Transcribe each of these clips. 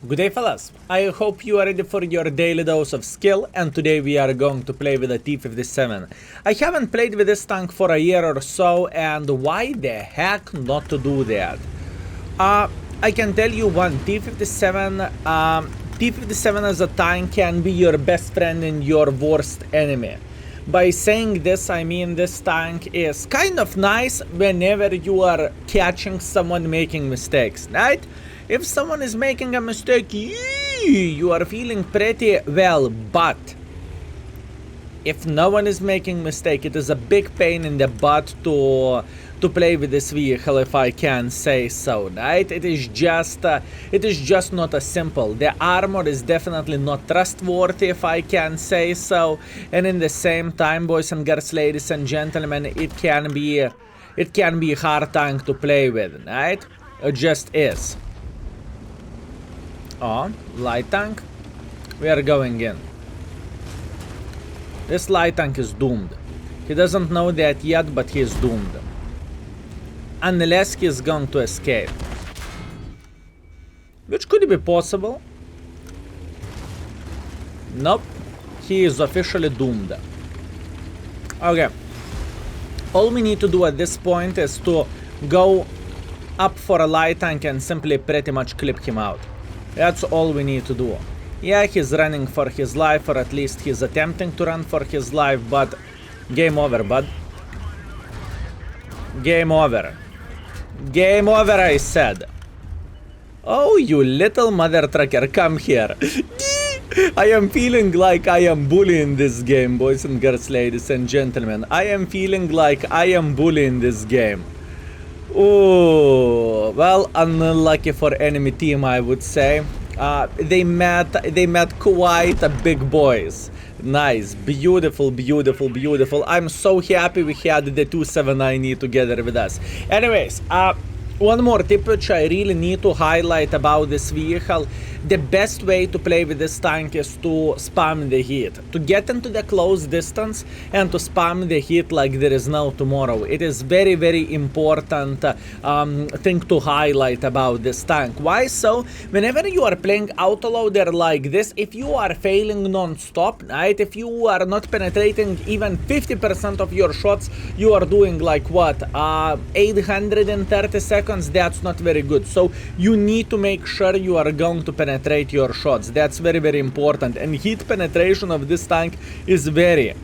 Good day fellas, I hope you are ready for your daily dose of skill, and today we are going to play with a T57. I haven't played with this tank for a year or so, and why the heck not to do that? I can tell you one, T57 as a tank can be your best friend and your worst enemy. By saying this, I mean this tank is kind of nice whenever you are catching someone making mistakes, right? If someone is making a mistake, you are feeling pretty well, but if no one is making mistake, it is a big pain in the butt to play with this vehicle, if I can say so, right? It is just not as simple. The armor is definitely not trustworthy, if I can say so, and in the same time, boys and girls, ladies and gentlemen, it can be a hard tank to play with, right? It just is. Oh, light tank. We are going in. This light tank is doomed. He doesn't know that yet, but he is doomed. Unless he is going to escape. Which could be possible. Nope. He is officially doomed. Okay. All we need to do at this point is to go up for a light tank and simply pretty much clip him out. That's all we need to do. Yeah, he's running for his life, or at least he's attempting to run for his life, but game over, bud. Game over. Game over, I said. Oh, you little mother trucker, come here. I am feeling like I am bullying this game, boys and girls, ladies and gentlemen. I am feeling like I am bullying this game. Oh, well, unlucky for enemy team, I would say. They met quite a big boys. Nice, beautiful, beautiful, beautiful. I'm so happy we had the 279E together with us. Anyways, one more tip which I really need to highlight about this vehicle. The best way to play with this tank is to spam the hit. To get into the close distance and to spam the hit like there is no tomorrow. It is very, very important thing to highlight about this tank. Why so? Whenever you are playing autoloader like this, if you are failing non-stop, right? If you are not penetrating even 50% of your shots, you are doing like what? 830 seconds? That's not very good. So you need to make sure you are going to penetrate your shots. That's very, very important, and hit penetration of this tank is very,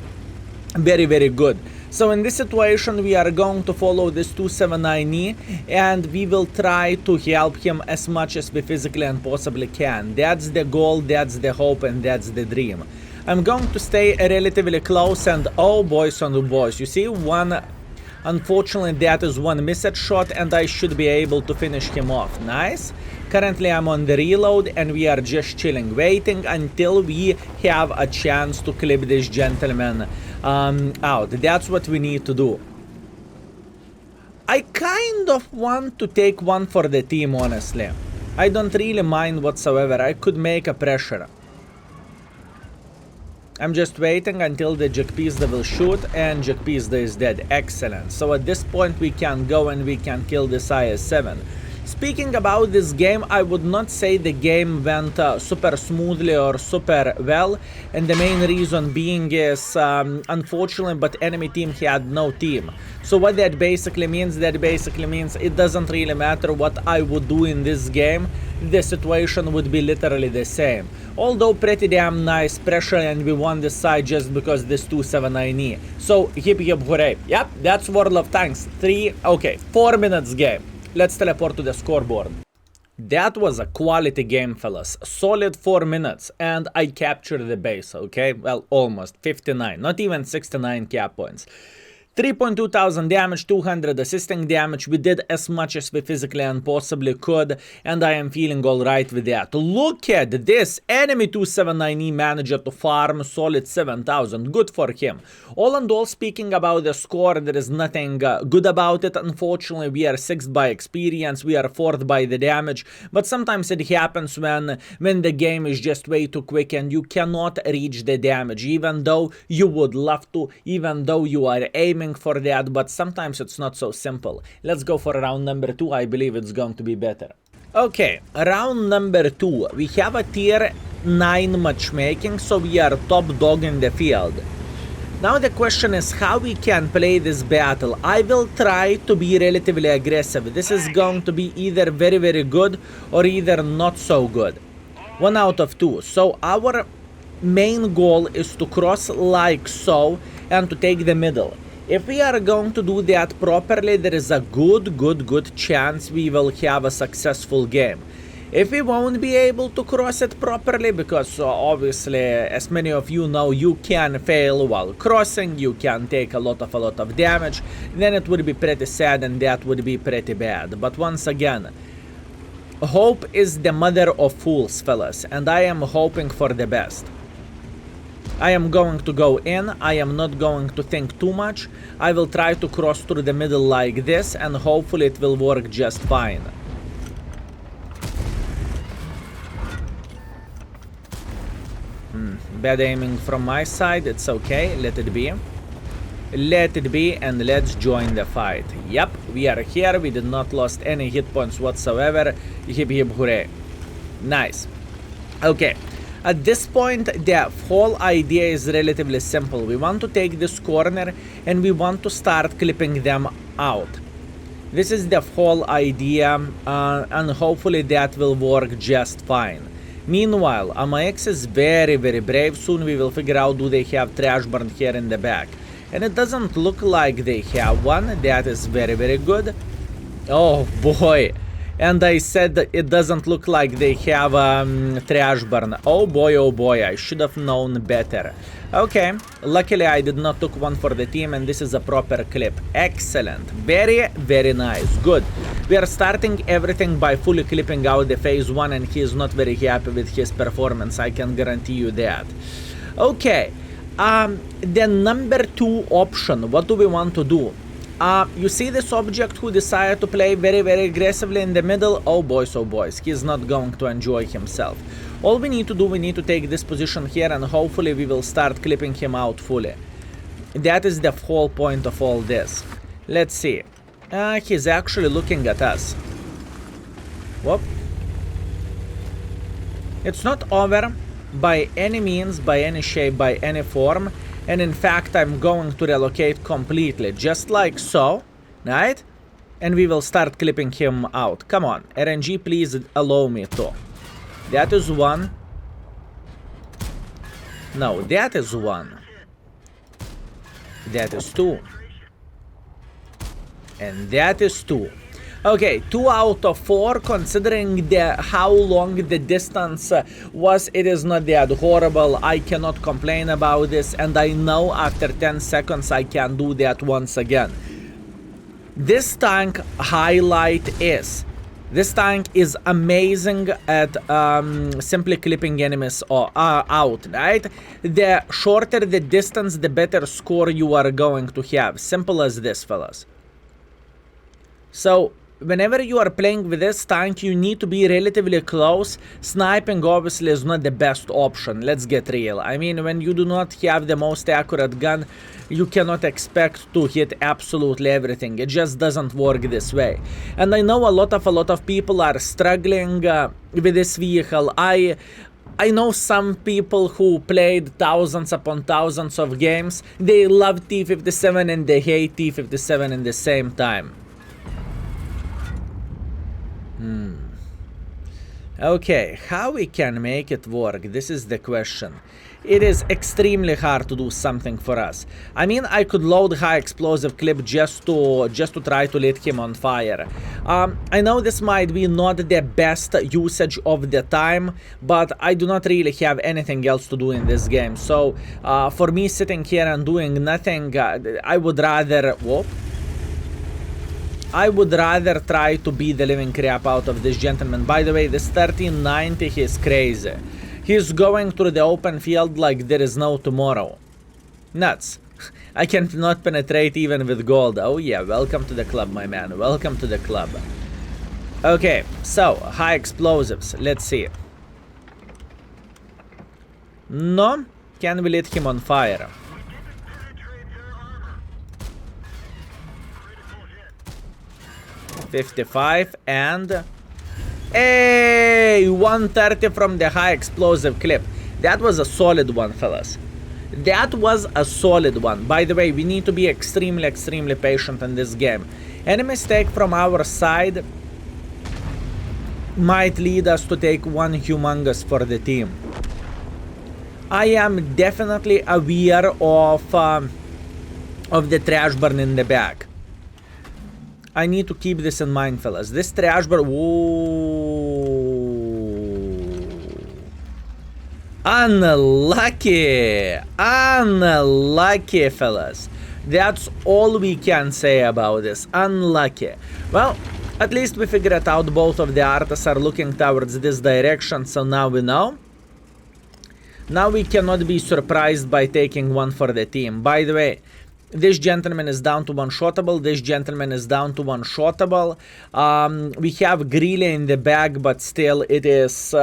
very, very good. So in this situation we are going to follow this 279E and we will try to help him as much as we physically and possibly can. That's the goal, that's the hope, and that's the dream. I'm going to stay relatively close, and oh boys and boys, you see one. Unfortunately, that is one missed shot, and I should be able to finish him off. Nice. Currently, I'm on the reload, and we are just chilling, waiting until we have a chance to clip this gentleman out. That's what we need to do. I kind of want to take one for the team, honestly. I don't really mind whatsoever. I could make a pressure. I'm just waiting until the Jackpizda will shoot, and Jackpizda is dead. Excellent. So at this point we can go and we can kill this IS-7. Speaking about this game, I would not say the game went super smoothly or super well, and the main reason being is, unfortunately, but enemy team had no team. So what that basically means, it doesn't really matter what I would do in this game, the situation would be literally the same. Although pretty damn nice pressure, and we won this side just because this 279E. So hip hip hooray. Yep, that's World of Tanks. 4 minutes game. Let's teleport to the scoreboard. That was a quality game, fellas. Solid 4 minutes, and I captured the base, okay? Well, almost 59, not even 69 cap points. 3.2 thousand damage, 200 assisting damage. We did as much as we physically and possibly could, and I am feeling alright with that. Look at this. Enemy 279E managed to farm solid 7,000. Good for him. All in all, speaking about the score, there is nothing good about it. Unfortunately, we are 6th by experience, we are 4th by the damage, but sometimes it happens when the game is just way too quick and you cannot reach the damage, even though you would love to, even though you are aiming for that, but sometimes it's not so simple. Let's go for round number 2. I believe it's going to be better. Okay, round number 2. We have a tier 9 matchmaking, so we are top dog in the field. Now the question is how we can play this battle. I will try to be relatively aggressive. This is going to be either very very good or either not so good. 1 out of 2. So our main goal is to cross like so and to take the middle. If we are going to do that properly, there is a good chance we will have a successful game. If we won't be able to cross it properly, because obviously, as many of you know, you can fail while crossing, you can take a lot of damage, then it would be pretty sad and that would be pretty bad. But once again, hope is the mother of fools, fellas, and I am hoping for the best. I am going to go in, I am not going to think too much, I will try to cross through the middle like this and hopefully it will work just fine. Bad aiming from my side, it's okay, let it be. Let it be and let's join the fight. Yep, we are here, we did not lost any hit points whatsoever, hip hip hooray. Nice. Okay. At this point, the whole idea is relatively simple. We want to take this corner and we want to start clipping them out. This is the whole idea and hopefully that will work just fine. Meanwhile, AMAX is very brave. Soon we will figure out do they have trash burn here in the back. And it doesn't look like they have one. That is very good. Oh boy. And I said that it doesn't look like they have trash burn. Oh boy, I should have known better. Okay, luckily I did not took one for the team and this is a proper clip. Excellent, very nice, good. We are starting everything by fully clipping out the phase 1 and he is not very happy with his performance, I can guarantee you that. Okay, the number 2 option, what do we want to do? You see this object who decided to play very aggressively in the middle? Oh boys, he's not going to enjoy himself. All we need to do, we need to take this position here and hopefully we will start clipping him out fully. That is the whole point of all this. Let's see. He's actually looking at us. Whoop. It's not over by any means, by any shape, by any form. And in fact, I'm going to relocate completely, just like so, right? And we will start clipping him out. Come on, RNG, please allow me to. That is 1. No, that is 1. That is 2. And that is 2. Okay, 2 out of 4, considering how long the distance was, it is not that horrible. I cannot complain about this, and I know after 10 seconds I can do that once again. This tank highlight is, this tank is amazing at simply clipping enemies out, right? The shorter the distance, the better score you are going to have. Simple as this, fellas. So, whenever you are playing with this tank, you need to be relatively close. Sniping obviously is not the best option, let's get real. I mean, when you do not have the most accurate gun, you cannot expect to hit absolutely everything. It just doesn't work this way. And I know a lot of people are struggling with this vehicle. I know some people who played thousands upon thousands of games. They love T57 and they hate T57 in the same time. Okay, how we can make it work? This is the question. It is extremely hard to do something for us. I mean, I could load high explosive clip just to try to lit him on fire. I know this might be not the best usage of the time, but I do not really have anything else to do in this game. So, for me sitting here and doing nothing, I would rather... Whoop. I would rather try to beat the living crap out of this gentleman. By the way, this 1390 is crazy. He's going through the open field like there is no tomorrow. Nuts. I cannot penetrate even with gold. Oh yeah, welcome to the club, my man. Welcome to the club. Okay, so, high explosives. Let's see. No? Can we lit him on fire? $55 and Hey, 130 from the high explosive clip. That was a solid one, fellas. That was a solid one. By the way, we need to be extremely, extremely patient in this game. Any mistake from our side might lead us to take one humongous for the team. I am definitely aware of the trash burn in the back. I need to keep this in mind, fellas. This trash burn... Whoa. Unlucky. Unlucky, fellas. That's all we can say about this. Unlucky. Well, at least we figured it out. Both of the artists are looking towards this direction, so now we know. Now we cannot be surprised by taking one for the team. By the way, this gentleman is down to one-shottable. This gentleman is down to one-shottable. We have Greeley in the bag, but still it is...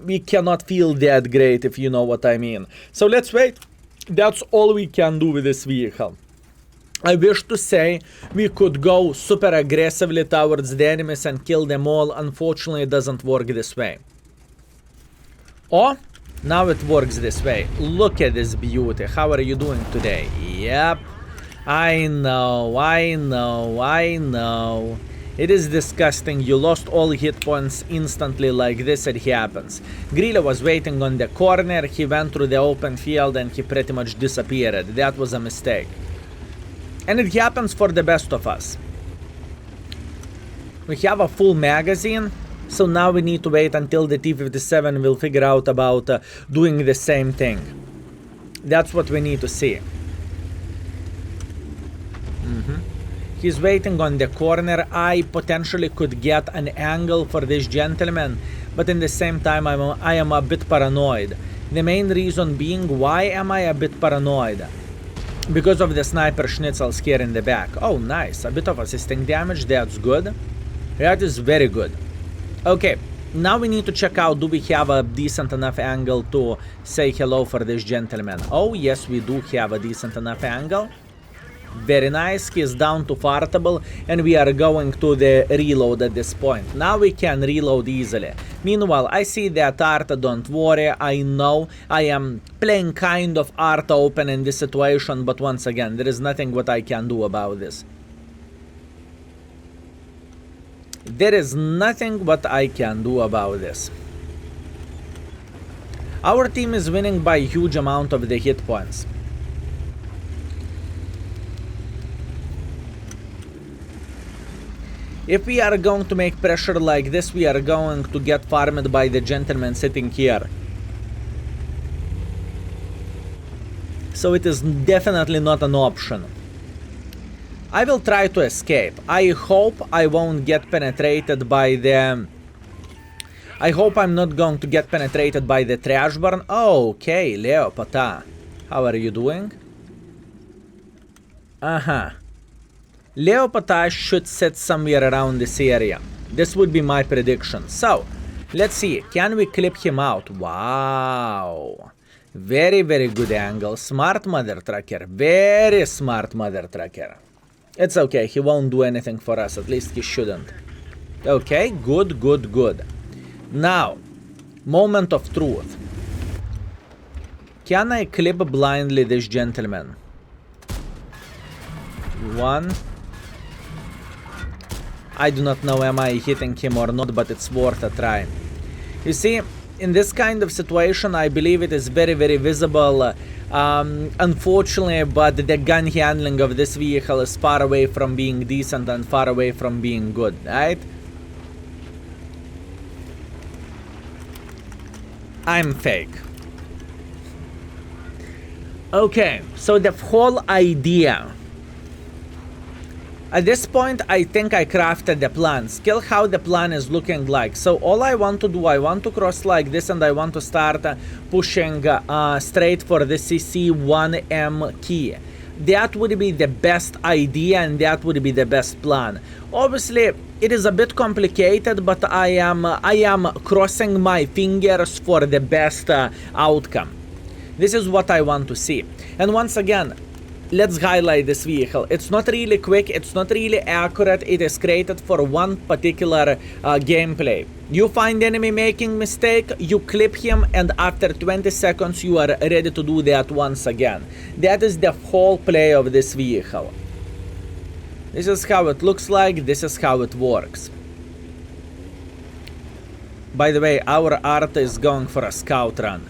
we cannot feel that great, if you know what I mean. So let's wait. That's all we can do with this vehicle. I wish to say we could go super aggressively towards the enemies and kill them all. Unfortunately, it doesn't work this way. Oh, now it works this way. Look at this beauty. How are you doing today? Yep. I know. It is disgusting. You lost all hit points instantly like this. It happens. Greeley was waiting on the corner. He went through the open field and he pretty much disappeared. That was a mistake. And it happens for the best of us. We have a full magazine. So now we need to wait until the T57 will figure out about doing the same thing. That's what we need to see. He's waiting on the corner. I potentially could get an angle for this gentleman, but in the same time I am a bit paranoid. The main reason being, why am I a bit paranoid? Because of the sniper schnitzels here in the back. Oh, nice. A bit of assisting damage. That's good. That is very good. Okay, now we need to check out, do we have a decent enough angle to say hello for this gentleman? Oh, yes, we do have a decent enough angle. Very nice. He is down to fartable, and we are going to the reload at this point. Now we can reload easily. Meanwhile, I see that Arta, don't worry. I know I am playing kind of Arta open in this situation, but once again, there is nothing what I can do about this. There is nothing what I can do about this. Our team is winning by a huge amount of the hit points. If we are going to make pressure like this, we are going to get farmed by the gentleman sitting here. So it is definitely not an option. I will try to escape. I hope I won't get penetrated by the... I hope I'm not going to get penetrated by the trash burn. Okay, Leopata. How are you doing? Leopata should sit somewhere around this area. This would be my prediction. So, let's see. Can we clip him out? Wow. Very, very good angle. Smart mother trucker. Very smart mother trucker. It's okay, he won't do anything for us, at least he shouldn't. Okay, good, good, good. Now, moment of truth. Can I clip blindly this gentleman? One. I do not know am I hitting him or not, but it's worth a try. You see, in this kind of situation, I believe it is very, very visible. Unfortunately, but the gun handling of this vehicle is far away from being decent and far away from being good, right? I'm fake. Okay, so the whole idea. At this point, I think I crafted the plan. Skill how the plan is looking like. So all I want to do, I want to cross like this and I want to start pushing straight for the CC1M key. That would be the best idea and that would be the best plan. Obviously, it is a bit complicated, but I am crossing my fingers for the best outcome. This is what I want to see. And once again, let's highlight this vehicle. It's not really quick, it's not really accurate, it is created for one particular gameplay. You find enemy making mistake, you clip him, and after 20 seconds you are ready to do that once again. That is the whole play of this vehicle. This is how it looks like, this is how it works. By the way, our Arta is going for a scout run.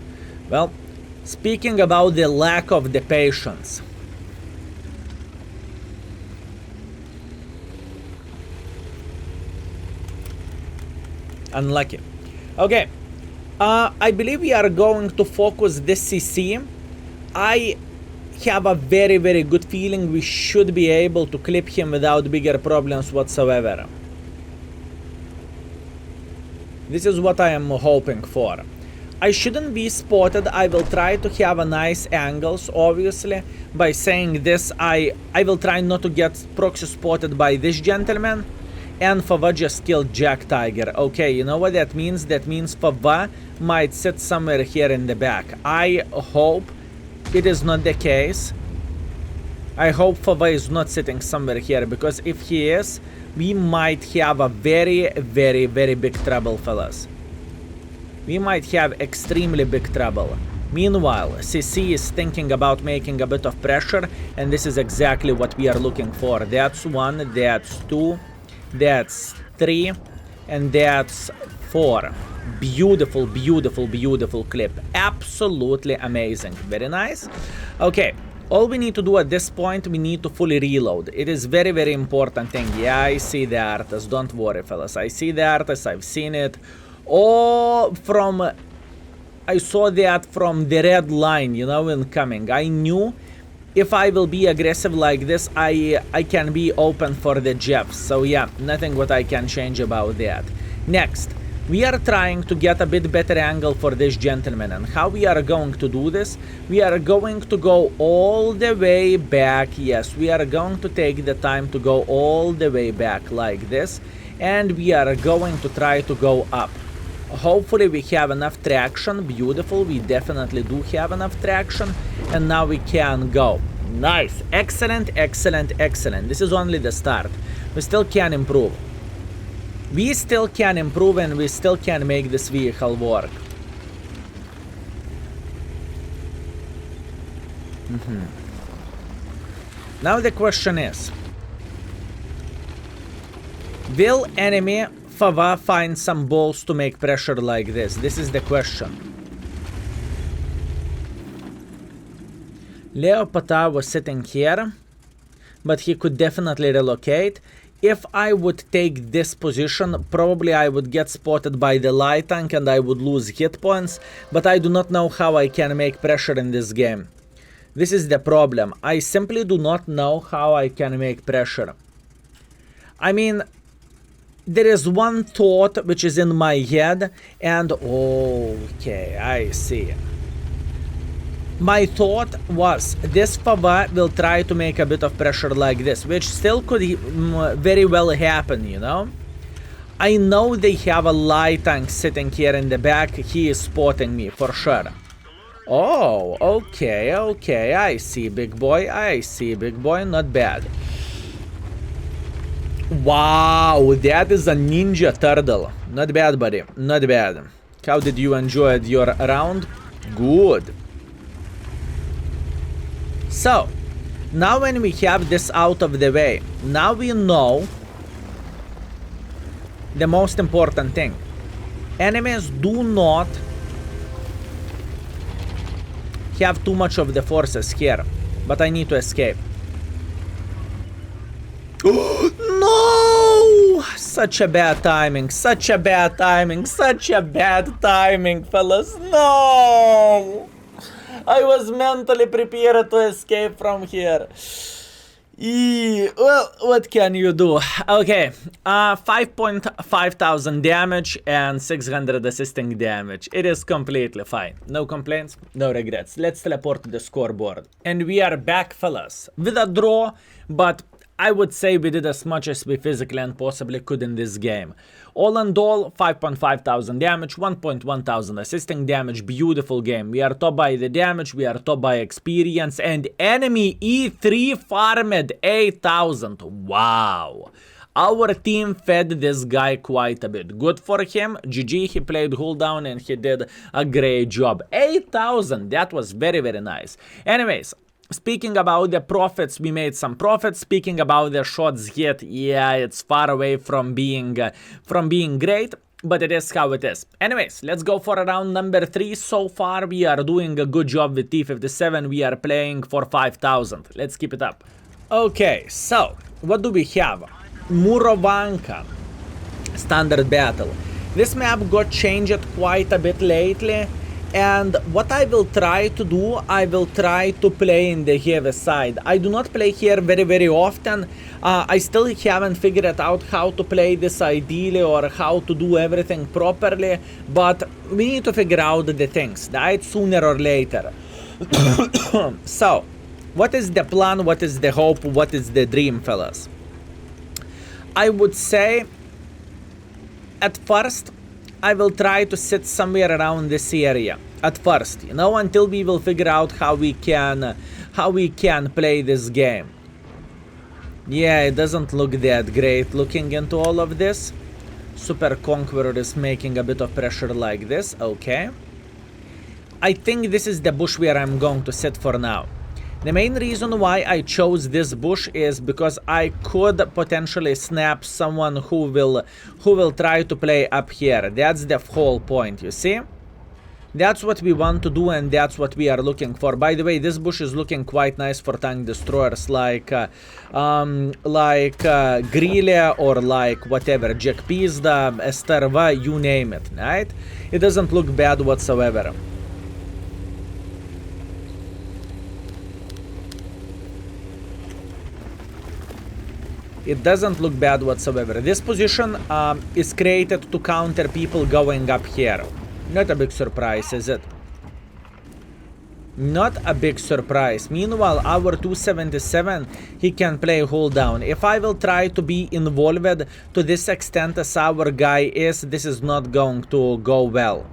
Well, speaking about the lack of the patience. Unlucky. Okay. I believe we are going to focus this CC. I have a very, very good feeling we should be able to clip him without bigger problems whatsoever. This is what I am hoping for. I shouldn't be spotted. I will try to have a nice angles, obviously. By saying this, I will try not to get proxy spotted by this gentleman. And Fava just killed Jack Tiger. Okay, you know what that means? That means Fava might sit somewhere here in the back. I hope it is not the case. I hope Fava is not sitting somewhere here, because if he is, we might have a very, very, very big trouble, fellas. We might have extremely big trouble. Meanwhile, CC is thinking about making a bit of pressure, and this is exactly what we are looking for. That's 1, that's 2, that's 3, and that's 4. Beautiful, beautiful, beautiful clip. Absolutely amazing. Very nice. Okay. All we need to do at this point, we need to fully reload. It is very, very important thing. Yeah, I see the artist. Don't worry, fellas. I see the artist. I've seen it. Oh, I saw that from the red line, you know, incoming. I knew if I will be aggressive like this, I can be open for the Jeffs. So yeah, nothing what I can change about that. Next. We are trying to get a bit better angle for this gentleman, and how we are going to do this? We are going to go all the way back. Yes, we are going to take the time to go all the way back like this, and we are going to try to go up. Hopefully we have enough traction. Beautiful, we definitely do have enough traction, and now we can go. Nice, excellent, excellent, excellent. This is only the start. We still can improve. We still can improve, and we still can make this vehicle work. Now the question is, will enemy Fava find some balls to make pressure like this? This is the question. Leo Pata was sitting here, but he could definitely relocate. If I would take this position, probably I would get spotted by the light tank and I would lose hit points, but I do not know how I can make pressure in this game. This is the problem. I simply do not know how I can make pressure. I mean, there is one thought which is in my head, and okay, I see. My thought was, this Fava will try to make a bit of pressure like this, which still could very well happen, you know? I know they have a light tank sitting here in the back. He is spotting me, for sure. Oh, okay, okay, I see, big boy. I see, big boy. Not bad. Wow, that is a ninja turtle. Not bad, buddy. Not bad. How did you enjoy your round? Good. So, now when we have this out of the way, now we know the most important thing. Enemies do not have too much of the forces here, but I need to escape. No! Such a bad timing, such a bad timing, such a bad timing, fellas. No! I was mentally prepared to escape from here. Well, what can you do? Okay, 5,500 damage and 600 assisting damage. It is completely fine. No complaints, no regrets. Let's teleport to the scoreboard. And we are back, fellas. With a draw, but I would say we did as much as we physically and possibly could in this game. All in all, 5,500 damage, 1,100 assisting damage. Beautiful game. We are top by the damage, we are top by experience, and enemy E3 farmed 8,000. Wow. Our team fed this guy quite a bit. Good for him. GG, he played hold down and he did a great job. 8,000, that was very, very nice. Anyways, speaking about the profits, we made some profits. Speaking about the shots hit, yeah, it's far away from being great, but it is how it is. Anyways, let's go for round number 3. So far, we are doing a good job with T57. We are playing for 5,000. Let's keep it up. Okay, so what do we have? Murovanka, standard battle. This map got changed quite a bit lately, and what I will try to do, I will try to play in the heavy side. I do not play here very, very often. I still haven't figured out how to play this ideally or how to do everything properly, but we need to figure out the things, right, sooner or later. So, what is the plan, what is the hope, what is the dream, fellas? I would say, at first, I will try to sit somewhere around this area. At first, you know, until we will figure out how we can play this game. Yeah, it doesn't look that great looking into all of this. Super Conqueror is making a bit of pressure like this, okay. I think this is the bush where I'm going to sit for now. The main reason why I chose this bush is because I could potentially snap someone who will try to play up here. That's the whole point, you see? That's what we want to do, and that's what we are looking for. By the way, this bush is looking quite nice for tank destroyers like Grillia or like whatever, Jack Pizda, Esterva, you name it, right? It doesn't look bad whatsoever. It doesn't look bad whatsoever. This position is created to counter people going up here. Not a big surprise, is it? Not a big surprise. Meanwhile, our 277, he can play hold down. If I will try to be involved to this extent as our guy is, this is not going to go well.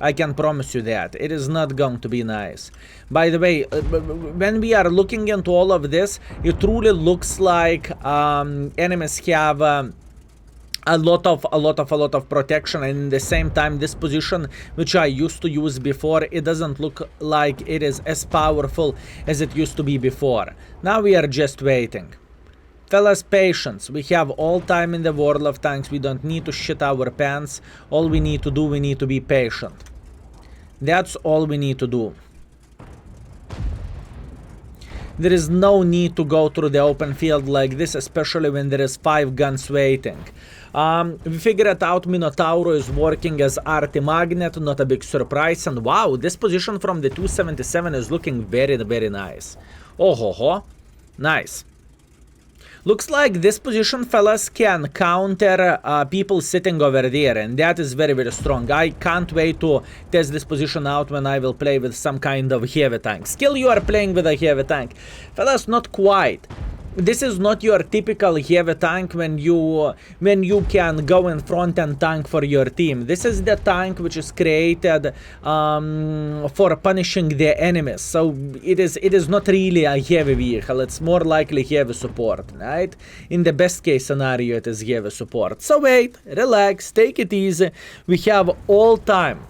I can promise you that. It is not going to be nice. By the way, when we are looking into all of this, it truly looks like enemies have a lot of protection, and in the same time, this position, which I used to use before, it doesn't look like it is as powerful as it used to be before. Now we are just waiting. Fellas, patience. We have all time in the world of tanks. We don't need to shit our pants. All we need to do, we need to be patient. That's all we need to do. There is no need to go through the open field like this, especially when there is 5 guns waiting. We figured out Minotauro is working as RT Magnet, not a big surprise. And wow, this position from the 277 is looking very, very nice. Oh ho ho, nice. Looks like this position, fellas, can counter people sitting over there, and that is very, very strong. I can't wait to test this position out when I will play with some kind of heavy tank. Skill, you are playing with a heavy tank. Fellas, not quite. This is not your typical heavy tank when you can go in front and tank for your team. This is the tank which is created for punishing the enemies. So it is not really a heavy vehicle. It's more likely heavy support, right? In the best case scenario, it is heavy support. So wait, relax, take it easy. We have all time.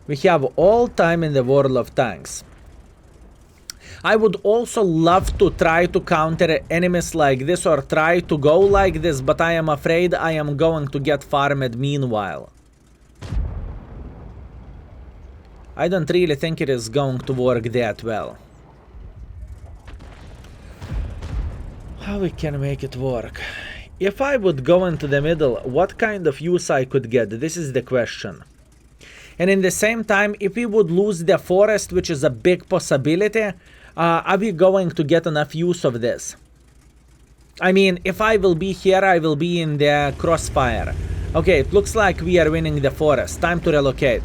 We have all time in the world of tanks. I would also love to try to counter enemies like this or try to go like this, but I am afraid I am going to get farmed meanwhile. I don't really think it is going to work that well. How we can make it work? If I would go into the middle, what kind of use I could get? This is the question. And in the same time, if we would lose the forest, which is a big possibility, are we going to get enough use of this? I mean, if I will be here, I will be in the crossfire. Okay, it looks like we are winning the forest. Time to relocate.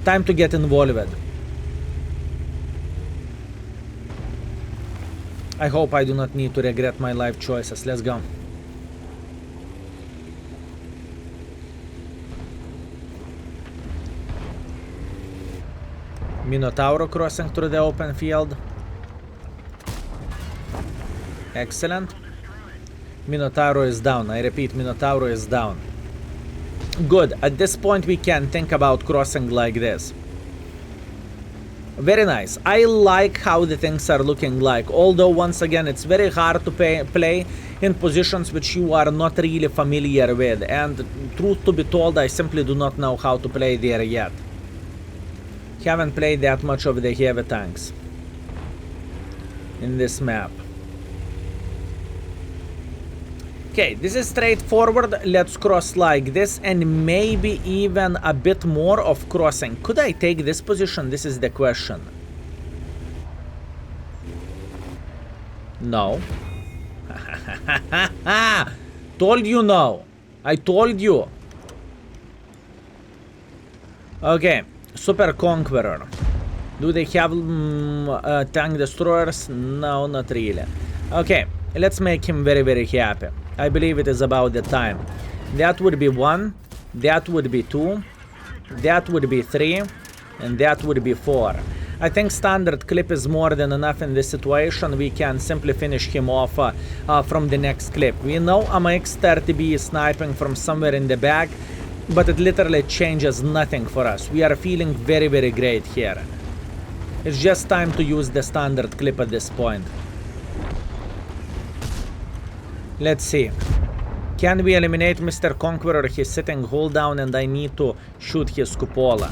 Time to get involved. I hope I do not need to regret my life choices. Let's go. Minotauro crossing through the open field. Excellent. Minotauro is down. I repeat, Minotauro is down. Good. At this point, we can think about crossing like this. Very nice. I like how the things are looking like. Although, once again, it's very hard to play in positions which you are not really familiar with. And truth to be told, I simply do not know how to play there yet. Haven't played that much of the heavy tanks in this map. Okay, this is straightforward. Let's cross like this and maybe even a bit more of crossing. Could I take this position? This is the question. No. Told you no. I told you. Okay, Super Conqueror. Do they have tank destroyers? No, not really. Okay, let's make him very, very happy. I believe it is about the time. That would be 1, that would be 2, that would be 3, and that would be 4. I think standard clip is more than enough in this situation. We can simply finish him off from the next clip. We know MX-30B is sniping from somewhere in the back, but it literally changes nothing for us. We are feeling very, very great here. It's just time to use the standard clip at this point. Let's see. Can we eliminate Mr. Conqueror? He's sitting hold down and I need to shoot his cupola.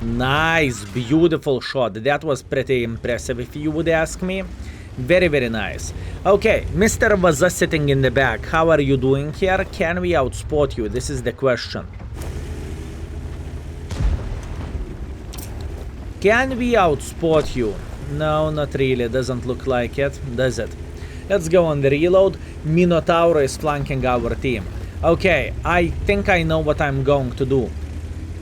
Nice, beautiful shot. That was pretty impressive if you would ask me. Very, very nice. Okay, Mr. Vaza sitting in the back. How are you doing here? Can we outspot you? This is the question. Can we outspot you? No, not really. Doesn't look like it, does it? Let's go on the reload. Minotauro is flanking our team. Okay, I think I know what I'm going to do.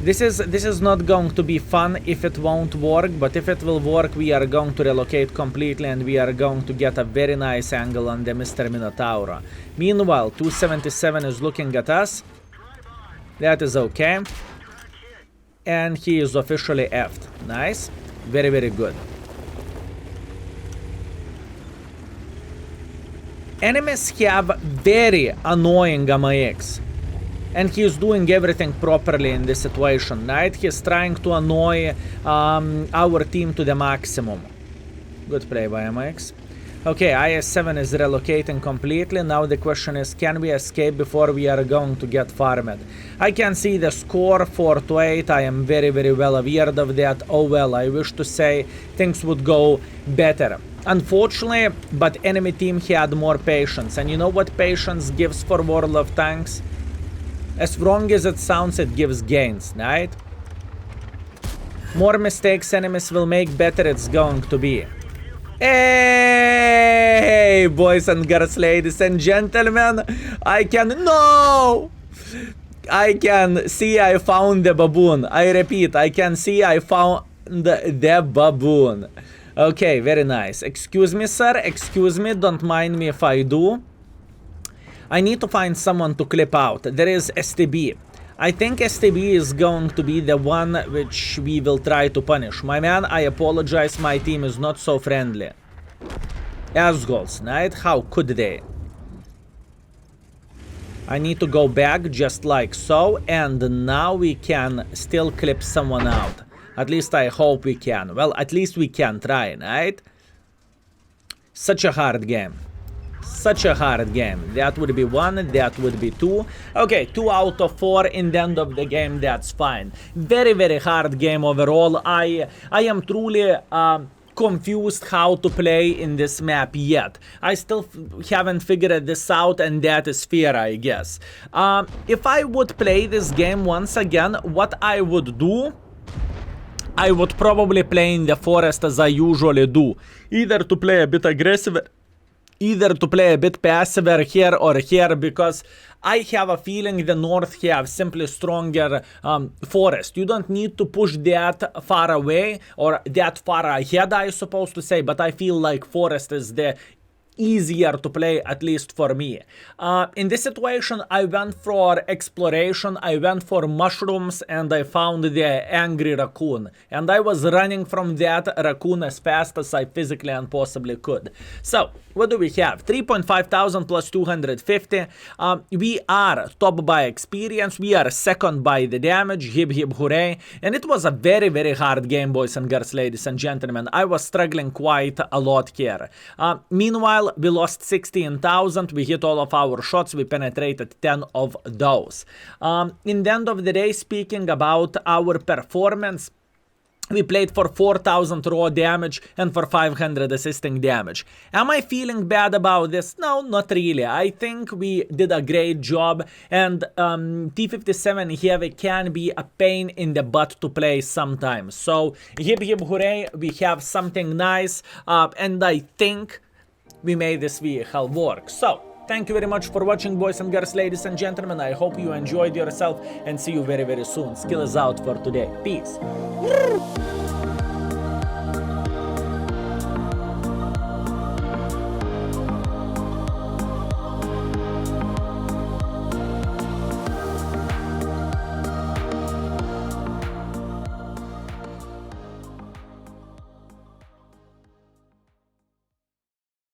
This is not going to be fun if it won't work, but if it will work, we are going to relocate completely and we are going to get a very nice angle on the Mr. Minotauro. Meanwhile, 257 is looking at us. That is okay. And he is officially effed. Nice. Very, very good. Enemies have very annoying MX. And he is doing everything properly in this situation, right? He's trying to annoy our team to the maximum. Good play by MX. Okay, IS-7 is relocating completely. Now the question is, can we escape before we are going to get farmed? I can see the score 4-8. I am very, very well aware of that. Oh well, I wish to say things would go better. Unfortunately, but enemy team had more patience. And you know what patience gives for World of Tanks? As wrong as it sounds, it gives gains, right? More mistakes enemies will make, better it's going to be. Hey, boys and girls, ladies and gentlemen, I can see I found the baboon. I repeat, I can see I found the baboon. Okay, very nice. Excuse me, sir. Excuse me. Don't mind me if I do. I need to find someone to clip out. There is STB. I think STB is going to be the one which we will try to punish. My man, I apologize. My team is not so friendly. Assholes, right? How could they? I need to go back just like so. And now we can still clip someone out. At least I hope we can. Well, at least we can try, right? Such a hard game. Such a hard game. That would be 1, that would be 2. Okay, 2 out of 4 in the end of the game, that's fine. Very, very hard game overall. I am truly confused how to play in this map yet. I still haven't figured this out, and that is fair, I guess. If I would play this game once again, what I would do, I would probably play in the forest as I usually do. Either to play a bit aggressive, either to play a bit passive here or here, because I have a feeling the north have simply stronger forest. You don't need to push that far away or that far ahead, I suppose to say, but I feel like forest is the easier to play, at least for me. In this situation, I went for exploration, I went for mushrooms, and I found the angry raccoon. And I was running from that raccoon as fast as I physically and possibly could. So, what do we have? 3.5 thousand plus 250. We are top by experience. We are second by the damage. Hip hip hooray. And it was a very, very hard game, boys and girls, ladies and gentlemen. I was struggling quite a lot here. Meanwhile, we lost 16,000. We hit all of our shots. We penetrated 10 of those. In the end of the day, speaking about our performance, we played for 4,000 raw damage and for 500 assisting damage. Am I feeling bad about this? No, not really. I think we did a great job, and T57 heavy can be a pain in the butt to play sometimes. So hip hip hooray, we have something nice, and I think we made this vehicle work. So thank you very much for watching, boys and girls, ladies and gentlemen. I hope you enjoyed yourself, and see you very, very soon. Skill is out for today. Peace.